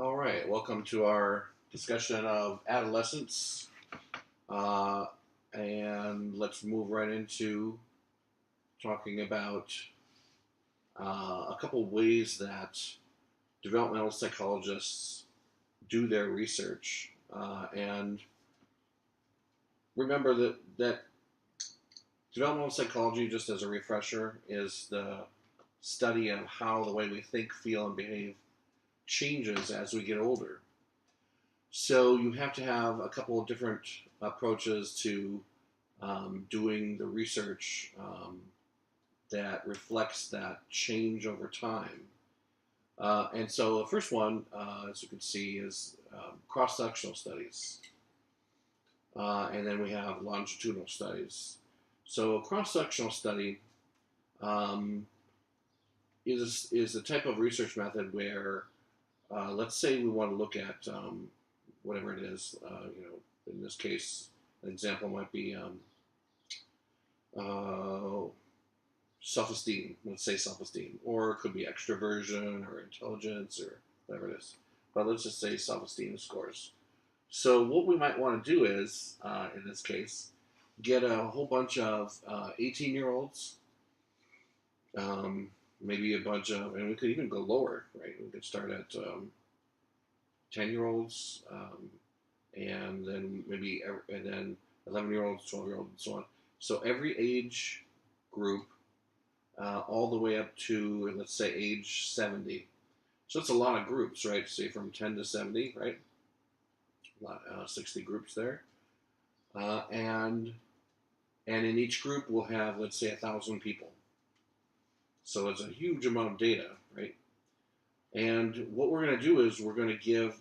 All right, welcome to our discussion of adolescence. Uh, and let's move right into talking about a couple ways that developmental psychologists do their research. And remember that developmental psychology, just as a refresher, is the study of how the way we think, feel, and behave changes as we get older. So you have to have a couple of different approaches to doing the research that reflects that change over time. And so the first one, as you can see, is cross-sectional studies. And then we have longitudinal studies. So a cross-sectional study um, is a type of research method where, let's say we want to look at whatever it is, in this case, an example might be uh, self-esteem. Let's say self-esteem, or it could be extroversion or intelligence or whatever it is. But let's just say self-esteem scores. So what we might want to do is, in this case, get a whole bunch of 18-year-olds, maybe a bunch of, and we could even go lower, right? We could start at 10-year-olds, and then maybe, and then 11-year-olds, 12-year-olds, and so on. So every age group, all the way up to, let's say, age 70. So it's a lot of groups, right? Say from 10 to 70, right? 60 groups there. And in each group we'll have, let's say, 1,000 people. So it's a huge amount of data, right? And what we're going to do is we're going to give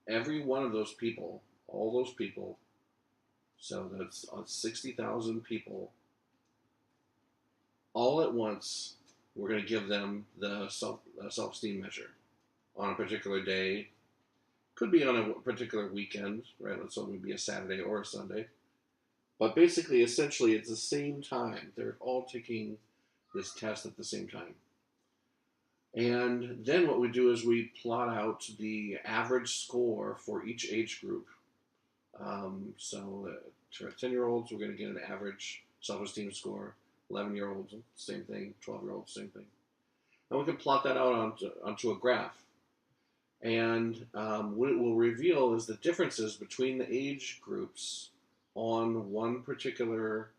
every one of those people, all those people, so that's 60,000 people, all at once, we're going to give them the self-esteem measure on a particular day. Could be on a particular weekend, right? So it would be a Saturday or a Sunday. But basically, essentially, it's the same time. They're all taking this test at the same time. And then what we do is we plot out the average score for each age group. So for 10-year-olds, we're going to get an average self-esteem score. 11-year-olds, same thing. 12-year-olds, same thing. And we can plot that out onto a graph. And what it will reveal is the differences between the age groups on one particular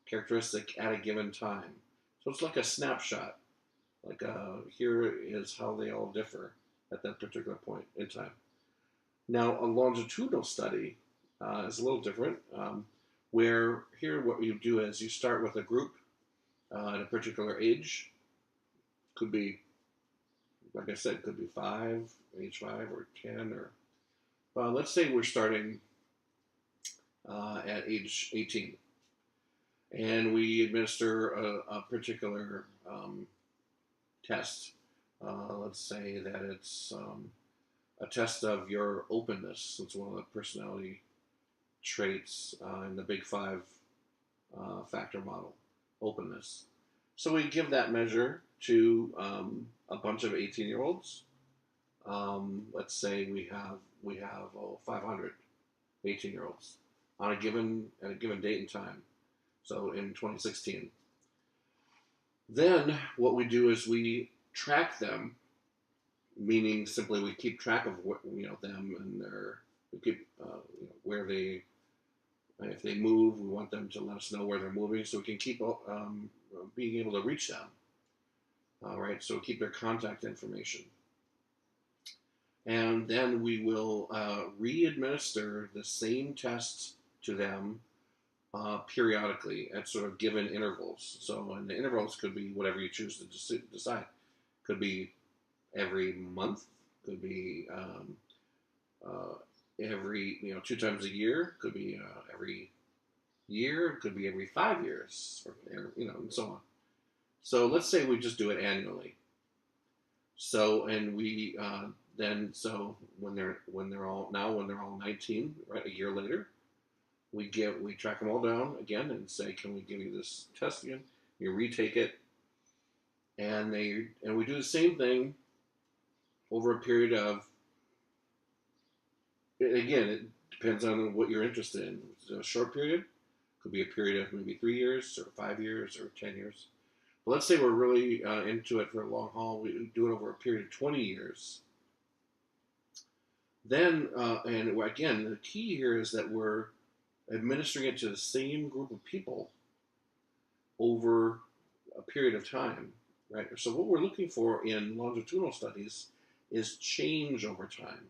characteristic at a given time. So it's like a snapshot. Like here is how they all differ at that particular point in time. Now, a longitudinal study is a little different, where here what you do is you start with a group at a particular age. Could be, like I said, could be age 5 or 10, or let's say we're starting at age 18. And we administer a particular test. Let's say that it's a test of your openness. It's one of the personality traits in the Big Five factor model, openness. So we give that measure to a bunch of 18-year-olds. Let's say we have 500 18-year-olds on at a given date and time. So in 2016. Then what we do is we track them, meaning simply we keep track of them and we keep where they, if they move, we want them to let us know where they're moving, so we can keep being able to reach them. All right, so keep their contact information, and then we will re-administer the same tests to them periodically at sort of given intervals. So, and the intervals could be whatever you choose to decide. Could be every month. Could be every 2 times a year. Could be every year. Could be every 5 years, or and so on. So let's say we just do it annually. So, and we so when they're all 19, right, a year later, we track them all down again and say, can we give you this test again? You retake it, and we do the same thing over a period of again, it depends on what you're interested in. A short period could be a period of maybe 3 years or 5 years or 10 years. But let's say we're really into it for a long haul. We do it over a period of 20 years. Then, and again, the key here is that we're administering it to the same group of people over a period of time, right? So what we're looking for in longitudinal studies is change over time,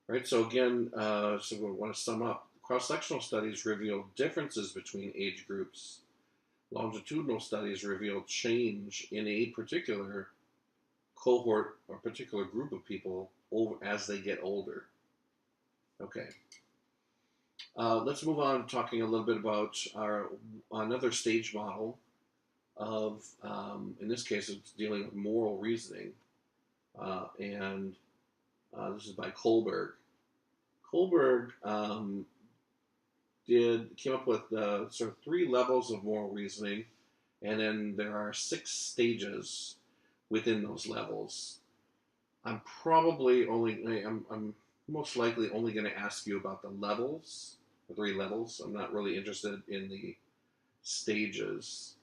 right? So again, so we want to sum up. Cross-sectional studies reveal differences between age groups. Longitudinal studies reveal change in a particular cohort or particular group of people over as they get older. Okay. Let's move on to talking a little bit about another stage model of, in this case, it's dealing with moral reasoning. And this is by Kohlberg. Kohlberg came up with sort of 3 levels of moral reasoning, and then there are 6 stages within those levels. I'm most likely only going to ask you about the levels, the 3 levels. I'm not really interested in the stages.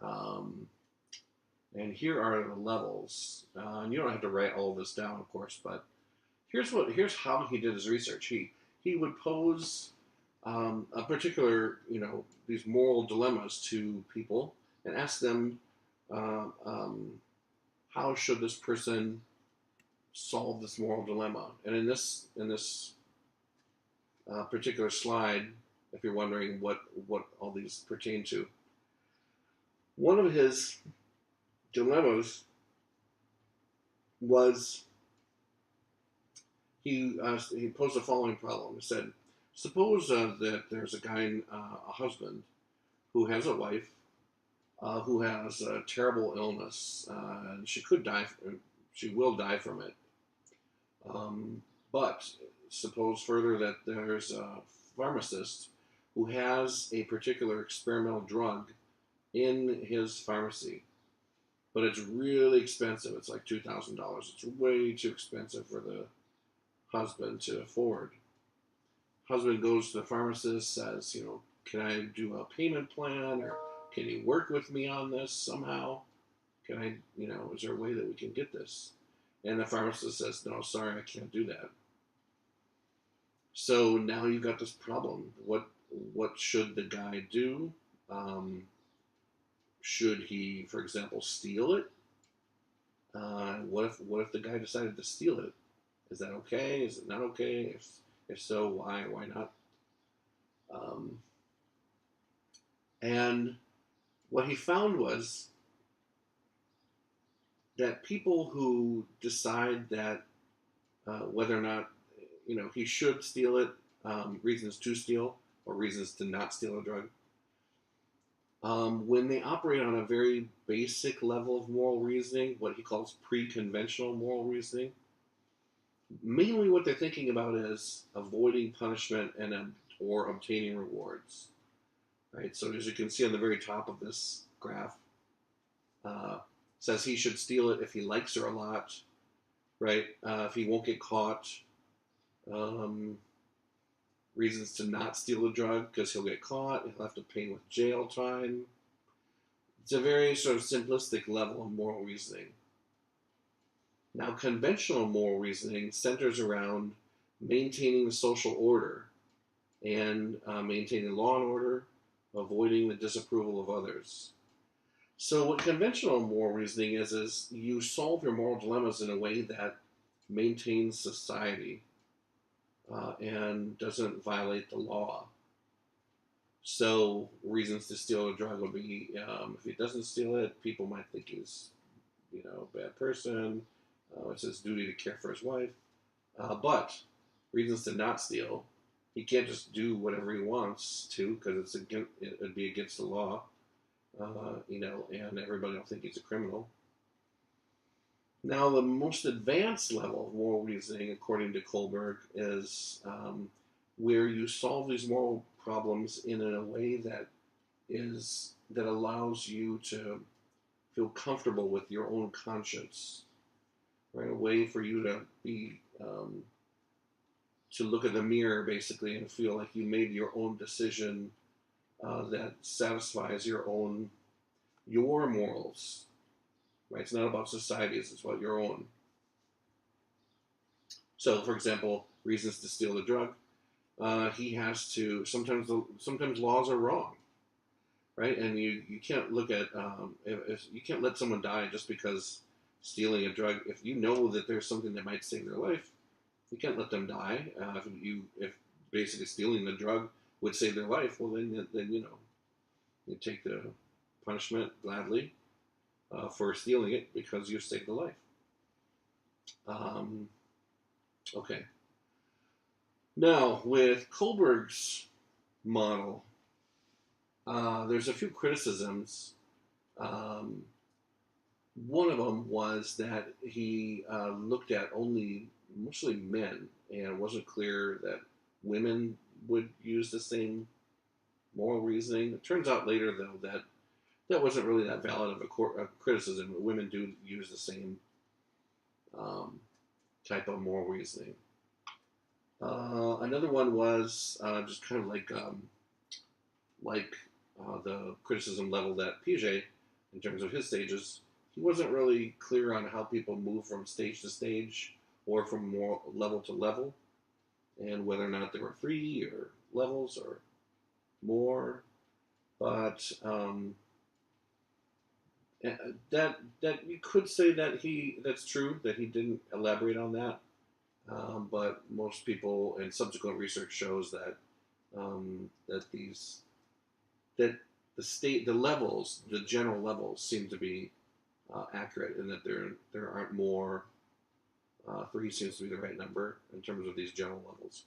And here are the levels. And you don't have to write all of this down, of course, but here's how he did his research. He would pose a particular, these moral dilemmas to people and ask them, how should this person solve this moral dilemma? And in this particular slide, if you're wondering what all these pertain to, one of his dilemmas was he posed the following problem. He said, suppose that there's a guy, a husband, who has a wife who has a terrible illness, and she will die from it. But suppose further that there's a pharmacist who has a particular experimental drug in his pharmacy, but it's really expensive. It's like $2,000. It's way too expensive for the husband to afford. Husband goes to the pharmacist, says, can I do a payment plan, or can you work with me on this somehow? Can I, is there a way that we can get this? And the pharmacist says, no, sorry, I can't do that. So now you've got this problem. What should the guy do? Should he, for example, steal it? What if the guy decided to steal it? Is that okay? Is it not okay? If so, why? Why not? And what he found was that people who decide that whether or not he should steal it, reasons to steal or reasons to not steal a drug, when they operate on a very basic level of moral reasoning, what he calls pre-conventional moral reasoning, mainly what they're thinking about is avoiding punishment or obtaining rewards. Right. So as you can see on the very top of this graph, says he should steal it if he likes her a lot, right? If he won't get caught. Reasons to not steal a drug because he'll get caught. He'll have to pay with jail time. It's a very sort of simplistic level of moral reasoning. Now, conventional moral reasoning centers around maintaining the social order and maintaining law and order, avoiding the disapproval of others. So what conventional moral reasoning is you solve your moral dilemmas in a way that maintains society and doesn't violate the law. So reasons to steal a drug would be if he doesn't steal it, people might think he's a bad person. It's his duty to care for his wife. But reasons to not steal, he can't just do whatever he wants to because it'd be against the law, and everybody will think he's a criminal. Now, the most advanced level of moral reasoning, according to Kohlberg, is where you solve these moral problems in a way that allows you to feel comfortable with your own conscience, right? A way for you to be to look at the mirror basically and feel like you made your own decision that satisfies your morals. Right? It's not about society's; it's about your own. So, for example, reasons to steal the drug. He has to. Sometimes laws are wrong, right? And you can't look at if you can't let someone die just because stealing a drug. If you know that there's something that might save their life, you can't let them die. If basically stealing the drug would save their life, well then you take the punishment gladly for stealing it because you saved the life. Okay. Now with Kohlberg's model, there's a few criticisms. One of them was that he looked at mostly men, and it wasn't clear that women would use the same moral reasoning. It turns out later, though, that that wasn't really that valid of a criticism. Women do use the same type of moral reasoning. Another one was just kind of like the criticism leveled at Piaget in terms of his stages. He wasn't really clear on how people move from stage to stage or from more level to level, and whether or not there were 3 or levels or more. But that you could say that that's true, that he didn't elaborate on that. But most people and subsequent research shows that that the levels, the general levels, seem to be accurate, and that there aren't more. 3 seems to be the right number in terms of these general levels.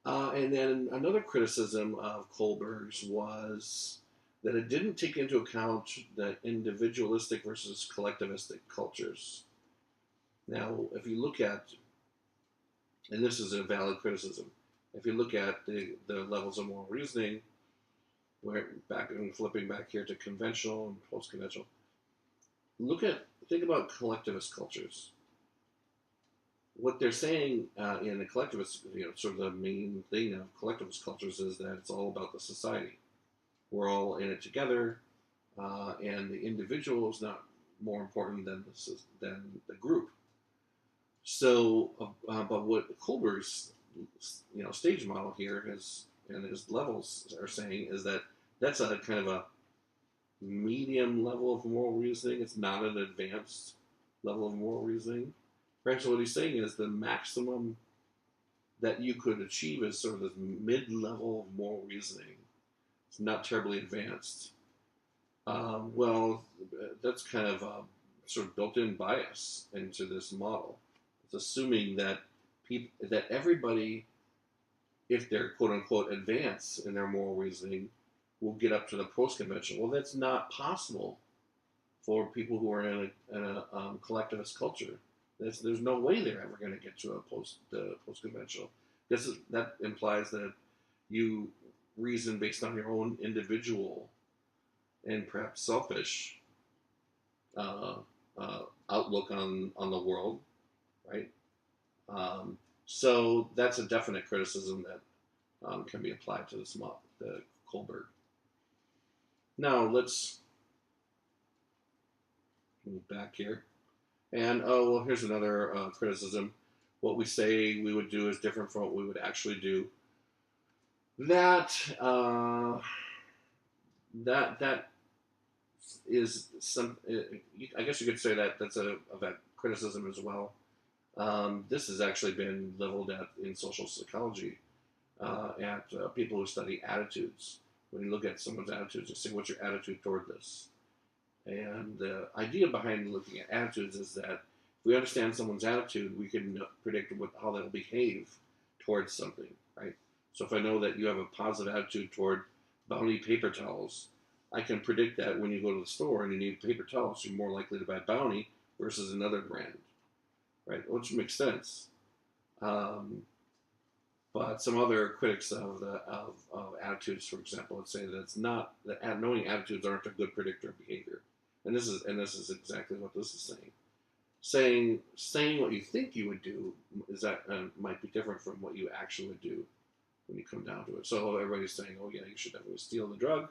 And then another criticism of Kohlberg's was that it didn't take into account the individualistic versus collectivistic cultures. Now, if you look at, and this is a valid criticism, if you look at the levels of moral reasoning, flipping back here to conventional and post-conventional, think about collectivist cultures. What they're saying in the collectivist, sort of the main thing of collectivist cultures is that it's all about the society. We're all in it together, and the individual is not more important than the group. So, but what Kohlberg's stage model here and his levels are saying is that that's a kind of a medium level of moral reasoning. It's not an advanced level of moral reasoning. Right, so what he's saying is the maximum that you could achieve is sort of this mid-level of moral reasoning. It's not terribly advanced. Well, that's kind of a sort of built-in bias into this model. It's assuming that that everybody, if they're quote-unquote advanced in their moral reasoning, will get up to the post-conventional. Well, that's not possible for people who are in a collectivist culture. There's no way they're ever going to get to a post-conventional. That implies that you reason based on your own individual and perhaps selfish outlook on the world, right? So that's a definite criticism that can be applied to the Kohlberg. Now let's move back here. And here's another criticism. What we say we would do is different from what we would actually do. That is some. I guess you could say that that's a criticism as well. This has actually been leveled at in social psychology at people who study attitudes. When you look at someone's attitudes, you say, "What's your attitude toward this?" And the idea behind looking at attitudes is that if we understand someone's attitude, we can predict how they'll behave towards something, right? So if I know that you have a positive attitude toward Bounty paper towels, I can predict that when you go to the store and you need paper towels, you're more likely to buy Bounty versus another brand, right? Which makes sense. But some other critics of attitudes, for example, would say that it's not that knowing attitudes aren't a good predictor of behavior. And this is exactly what this is saying. saying what you think you would do is that might be different from what you actually would do when you come down to it. So everybody's saying, oh yeah, you should definitely steal the drug,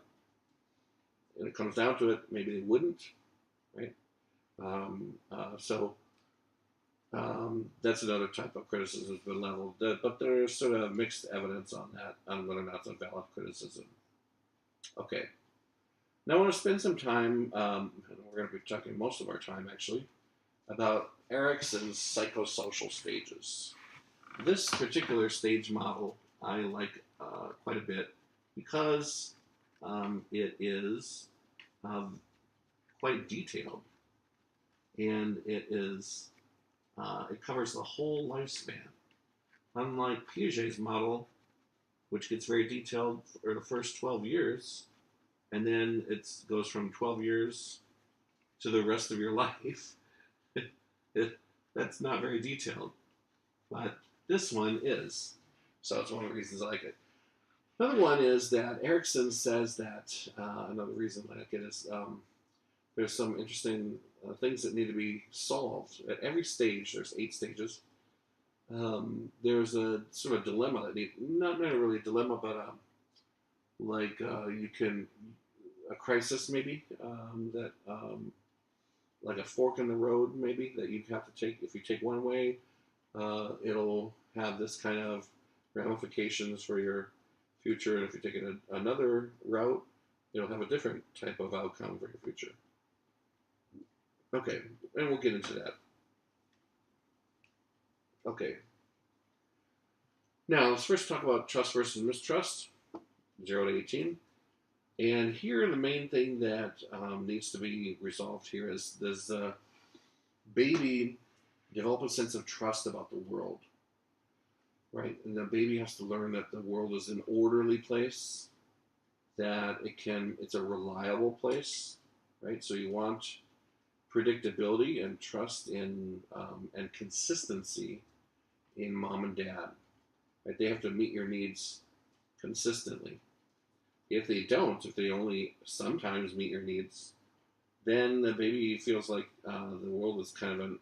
and it comes down to it, maybe they wouldn't, right? So that's another type of criticism that's been leveled, but there's sort of mixed evidence on that, on whether or not it's a valid criticism. Okay, now I want to spend some time, and we're going to be talking most of our time actually, about Erikson's psychosocial stages. This particular stage model I like quite a bit because it is quite detailed, and it covers the whole lifespan. Unlike Piaget's model, which gets very detailed for the first 12 years, and then it goes from 12 years to the rest of your life. That's not very detailed, but this one is. So it's one of the reasons I like it. Another one is that Erikson says that another reason I like it is there's some interesting things that need to be solved. At every stage, there's 8 stages. There's a sort of dilemma that not really a dilemma, but a crisis maybe that like a fork in the road maybe that you have to take. If you take one way, it'll have this kind of ramifications for your future, and if you take another route, it'll have a different type of outcome for your future. Okay, and we'll get into that. Okay. Now, let's first talk about trust versus mistrust, 0 to 18. And here, the main thing that needs to be resolved here is, does the baby develop a sense of trust about the world? Right? And the baby has to learn that the world is an orderly place, that it's a reliable place, right? So you want predictability and trust in and consistency in mom and dad. Right? They have to meet your needs consistently. If they don't, if they only sometimes meet your needs, then the baby feels like the world is kind of a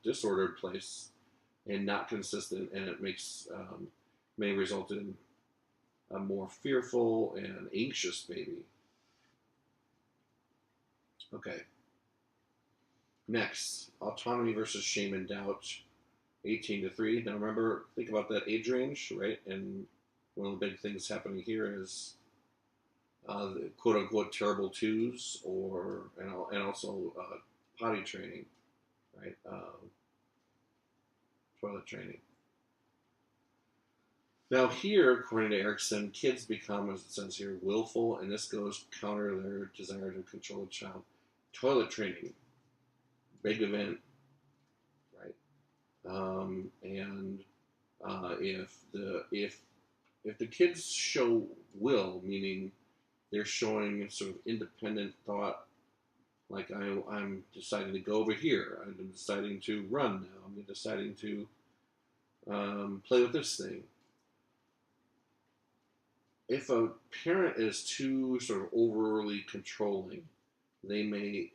disordered place, and not consistent, and it may result in a more fearful and anxious baby. Okay. Next, autonomy versus shame and doubt, 18 to 3. Now remember, think about that age range, right? And one of the big things happening here is the quote-unquote terrible twos, and also potty training, right? Toilet training. Now here, according to Erikson, kids become, as it says here, willful, and this goes counter their desire to control the child. Toilet training, big event, right? And if the kids show will, meaning they're showing sort of independent thought, like I'm deciding to go over here, I'm deciding to run now, I'm deciding to play with this thing. If a parent is too sort of overly controlling, they may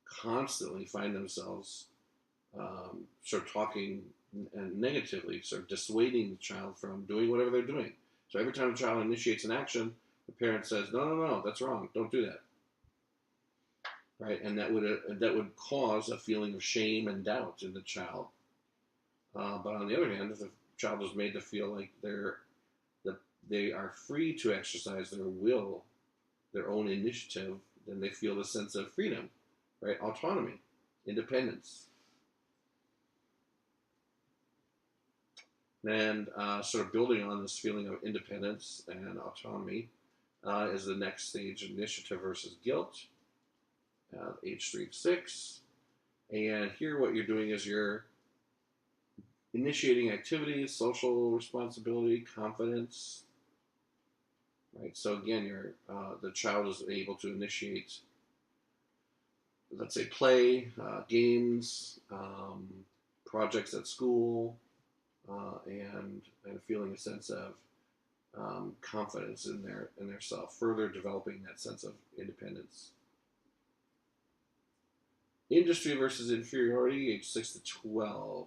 constantly find themselves sort of talking negatively, sort of dissuading the child from doing whatever they're doing. So every time a child initiates an action, the parent says, no, that's wrong, don't do that. Right? And that would cause a feeling of shame and doubt in the child. But on the other hand, if the child is made to feel like they are free to exercise their will, their own initiative, then they feel a sense of freedom, right? Autonomy, independence. And sort of building on this feeling of independence and autonomy is the next stage, initiative versus guilt, age 3 to 6. And here what you're doing is you're initiating activities, social responsibility, confidence. Right. So again, the child is able to initiate, let's say, play, games, projects at school, and feeling a sense of confidence in their self, further developing that sense of independence. Industry versus inferiority, age 6 to 12.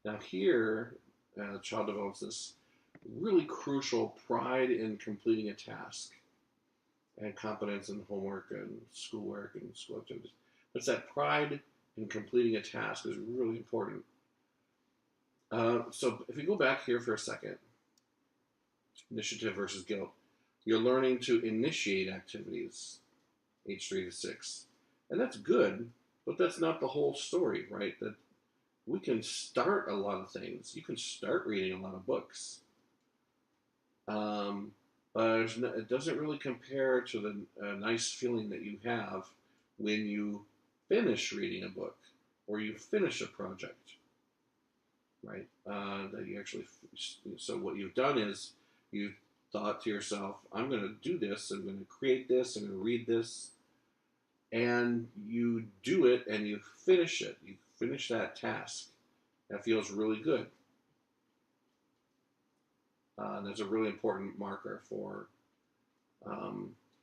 Now here, the child develops this really crucial pride in completing a task and competence in homework and schoolwork and school activities. But it's that pride in completing a task is really important. So if we go back here for a second, initiative versus guilt, you're learning to initiate activities, age 3 to 6. And that's good, but that's not the whole story, right? That we can start a lot of things. You can start reading a lot of books. But it doesn't really compare to the nice feeling that you have when you finish reading a book or you finish a project, right? That you actually, so what you've done is you've thought to yourself, I'm going to do this, I'm going to create this, I'm going to read this, and you do it and you finish it. You finish that task. That feels really good. That's a really important marker for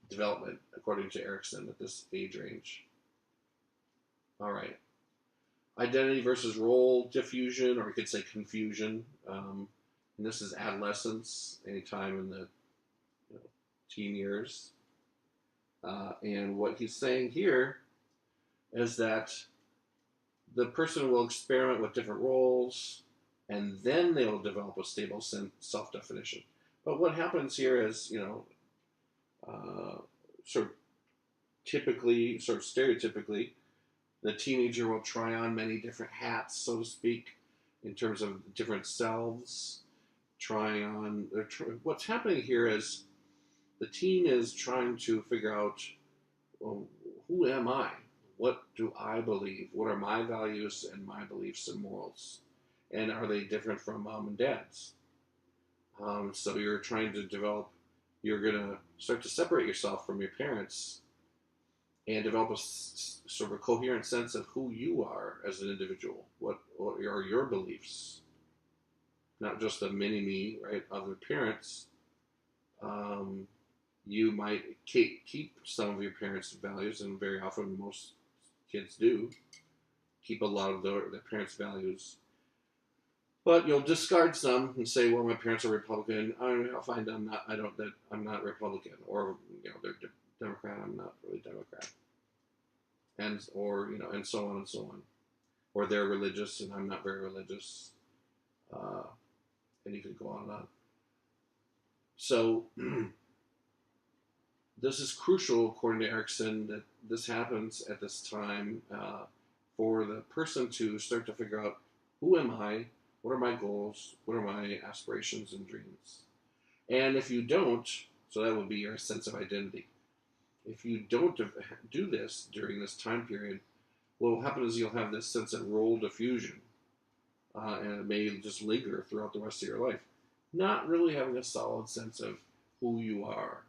development, according to Erickson, at this age range. All right. Identity versus role diffusion, or you could say confusion. And this is adolescence, anytime in the teen years. And what he's saying here is that the person will experiment with different roles, and then they will develop a stable self-definition. But what happens here is, sort of stereotypically, the teenager will try on many different hats, so to speak, in terms of different selves. What's happening here is the teen is trying to figure out, well, who am I? What do I believe? What are my values and my beliefs and morals? And are they different from mom and dad's? So you're trying to develop, you're going to start to separate yourself from your parents and develop a sort of a coherent sense of who you are as an individual. What are your beliefs? Not just a mini-me, right, of the parents. You might keep some of your parents' values, and very often most kids do keep a lot of their parents' values. But you'll discard some and say, "Well, my parents are Republican. I'll find I'm not Republican, or they're Democrat. I'm not really Democrat." And so on and so on. Or they're religious and I'm not very religious. And you could go on and on. So this is crucial, according to Erickson, that this happens at this time for the person to start to figure out, who am I? What are my goals? What are my aspirations and dreams? And if you don't, so that would be your sense of identity. If you don't do this during this time period, what will happen is you'll have this sense of role diffusion, and it may just linger throughout the rest of your life, not really having a solid sense of who you are.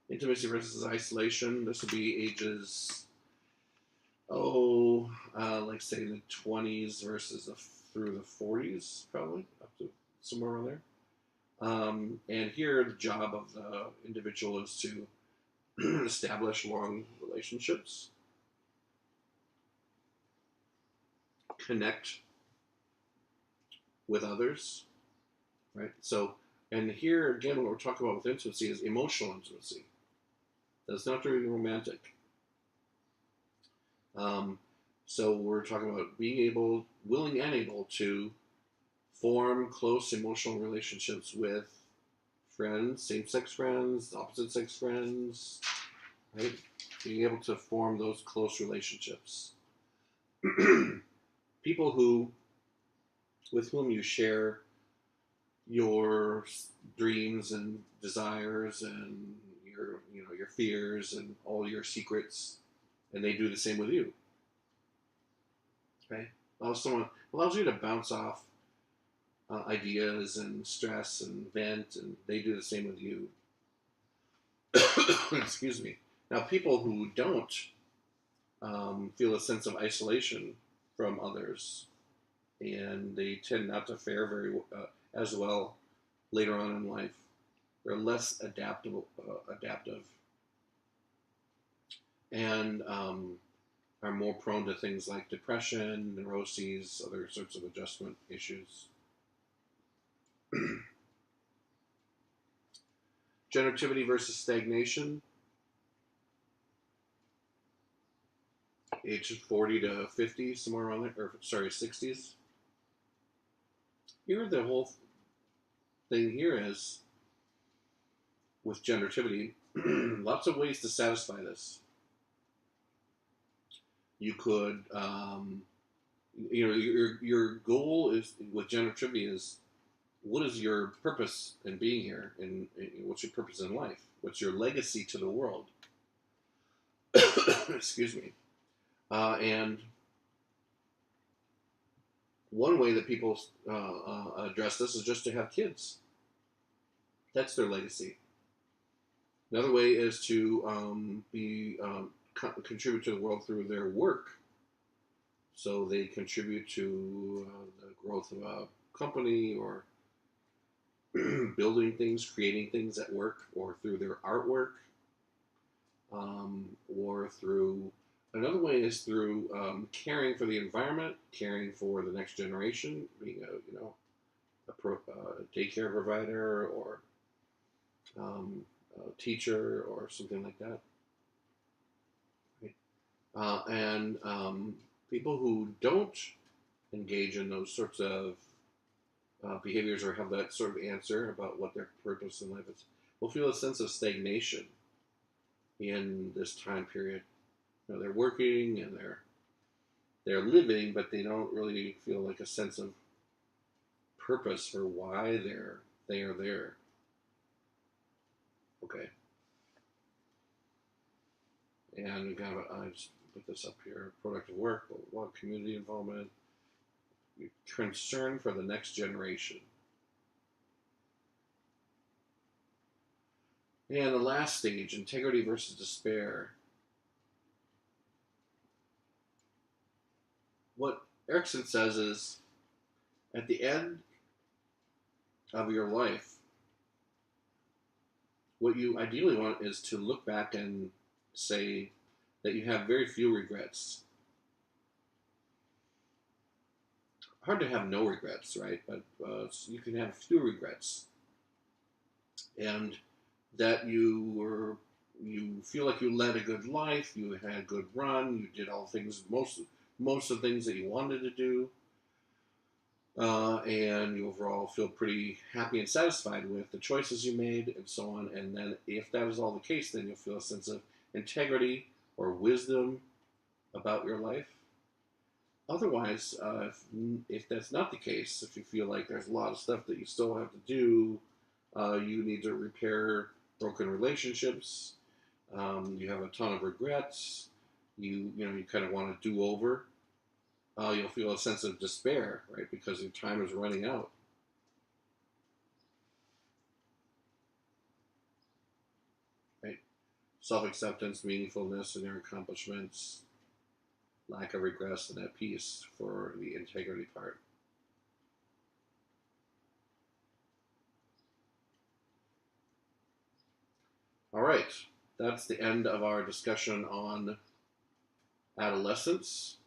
Intimacy versus isolation. This would be ages, like say the 20s versus through the 40s, probably, up to somewhere around there. And here, the job of the individual is to establish long relationships, connect with others, right? So, and here again, what we're talking about with intimacy is emotional intimacy. That's not really romantic. So we're talking about being willing and able to form close emotional relationships with friends, same-sex friends, opposite-sex friends, right? Being able to form those close relationships. People with whom you share your dreams and desires and your fears and all your secrets, and they do the same with you. Okay? Allows you to bounce off ideas and stress and vent, and they do the same with you. Excuse me. Now, people who don't feel a sense of isolation from others, and they tend not to fare very as well later on in life. They're less adaptive. and are more prone to things like depression, neuroses, other sorts of adjustment issues. Generativity versus stagnation. Age 40 to 50, somewhere around there, or sorry, 60s. Here, the whole thing here is with generativity, lots of ways to satisfy this. You could, your goal is with generativity is what is your purpose in being here, and what's your purpose in life? What's your legacy to the world? Excuse me. And one way that people address this is just to have kids. That's their legacy. Another way is to contribute to the world through their work. So they contribute to the growth of a company, or building things, creating things at work, or through their artwork, or through another way is through caring for the environment, caring for the next generation, being a daycare provider, or a teacher, or something like that. Right? And people who don't engage in those sorts of behaviors, or have that sort of answer about what their purpose in life is, will feel a sense of stagnation in this time period. They're working and they're living, but they don't really feel like a sense of purpose for why they are there. Okay. And we got I just put this up here: productive work, community involvement, concern for the next generation. And the last stage, integrity versus despair. What Erickson says is, at the end of your life, what you ideally want is to look back and say that you have very few regrets. Hard to have no regrets, right? But you can have few regrets, and that you feel like you led a good life, you had a good run, you did all things, most of the things that you wanted to do, and you overall feel pretty happy and satisfied with the choices you made, and so on. And then, if that is all the case, then you'll feel a sense of integrity or wisdom about your life. Otherwise, if that's not the case, if you feel like there's a lot of stuff that you still have to do, you need to repair broken relationships, you have a ton of regrets, you kind of want to do over, you'll feel a sense of despair, right? Because your time is running out. Right? Self-acceptance, meaningfulness in your accomplishments, lack of regrets, and at peace for the integrity part. All right, that's the end of our discussion on adolescence.